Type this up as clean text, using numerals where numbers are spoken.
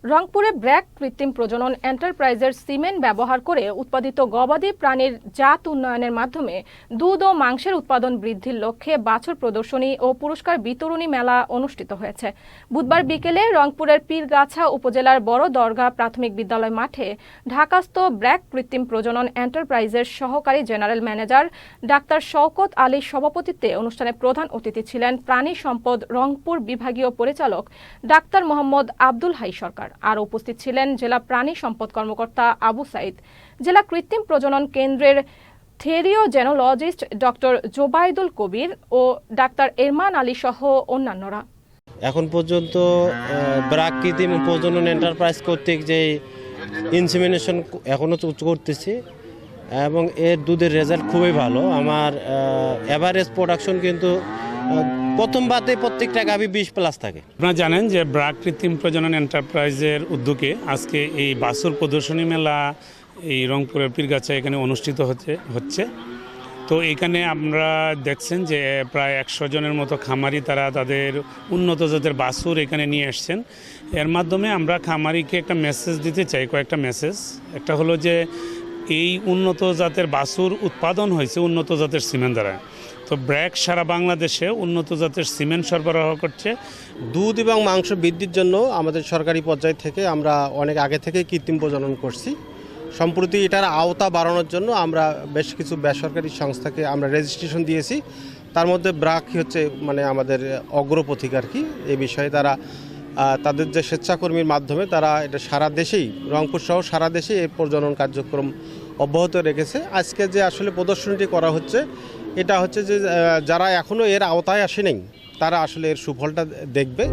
রংপুরে ব্র্যাক কৃত্রিম প্রজনন এন্টারপ্রাইজের সিমেন্ট ব্যবহার করে উৎপাদিত গবাদি প্রাণীর জাত উন্নয়নের মাধ্যমে দুধ ও মাংসের উৎপাদন বৃদ্ধির লক্ষ্যে বাছুর প্রদর্শনী ও পুরস্কার বিতরণী মেলা অনুষ্ঠিত হয়েছে। বুধবার বিকেলে রংপুরের পীরগাছা উপজেলার বড় দরগাহ প্রাথমিক বিদ্যালয় মাঠে ঢাকাস্থ ব্র্যাক কৃত্রিম প্রজনন এন্টারপ্রাইজের সহকারী জেনারেল ম্যানেজার ডাক্তার শওকত আলীর সভাপতিত্বে অনুষ্ঠানে প্রধান অতিথি ছিলেন প্রাণী সম্পদ রংপুর বিভাগীয় পরিচালক ডাক্তার মোহাম্মদ আব্দুল হাই সরকার। আর উপস্থিত ছিলেন জেলা প্রাণী সম্পদ কর্মকর্তা আবু সাইদ, জেলা কৃত্রিম প্রজনন কেন্দ্রের থেরিওজেনোলজিস্ট ডক্টর জোবাইদুল কবির ও ডাক্তার এরমান আলী সহ অন্যান্যরা। এখন পর্যন্ত ব্র্যাক কৃত্রিম প্রজনন এন্টারপ্রাইজ কর্তৃক যে ইনসেমিনেশন এখনও করতেছি এবং এর দুধের রেজাল্ট খুবই ভালো। আমার এভারেজ প্রোডাকশন কিন্তু প্রথম বাতে প্রত্যেকটা গাভী 20+ থাকে। আপনারা জানেন যে ব্র্যাক কৃত্রিম প্রজনন এন্টারপ্রাইজের উদ্যোগে আজকে এই বাছুর প্রদর্শনী মেলা এই রংপুরের পীরগাছা এখানে অনুষ্ঠিত হচ্ছে। তো এখানে আমরা দেখছেন যে প্রায় 100 জনের মতো খামারি তারা তাদের উন্নত জাতের বাছুর এখানে নিয়ে আসছেন। এর মাধ্যমে আমরা খামারিকে একটা মেসেজ দিতে চাই, কয়েকটা মেসেজ। একটা হলো যে এই উন্নত জাতের বাছুর উৎপাদন হয়েছে উন্নত জাতের সিমেন্ট দ্বারা। তো ব্র্যাক সারা বাংলাদেশে উন্নত জাতের সিমেন্ট সরবরাহ করছে। দুধ এবং মাংস বৃদ্ধির জন্য আমাদের সরকারি পর্যায় থেকে আমরা অনেক আগে থেকেই কৃত্রিম প্রজনন করছি। সম্প্রতি এটার আওতা বাড়ানোর জন্য আমরা বেশ কিছু বেসরকারি সংস্থাকে আমরা রেজিস্ট্রেশন দিয়েছি। তার মধ্যে ব্র্যাক হচ্ছে মানে আমাদের অগ্রপথিক আর কি। এই বিষয়ে তারা তাদের যে স্বেচ্ছাকর্মীর মাধ্যমে তারা এটা সারা দেশেই, রংপুর সহ সারা দেশেই এই প্রজনন কার্যক্রম অব্যাহত রেখেছে। আজকে যে আসলে প্রদর্শনীটি করা হচ্ছে এটা হচ্ছে যে যারা এখনও এর আওতায় আসেনি তারা আসলে এর সুফলটা দেখবে।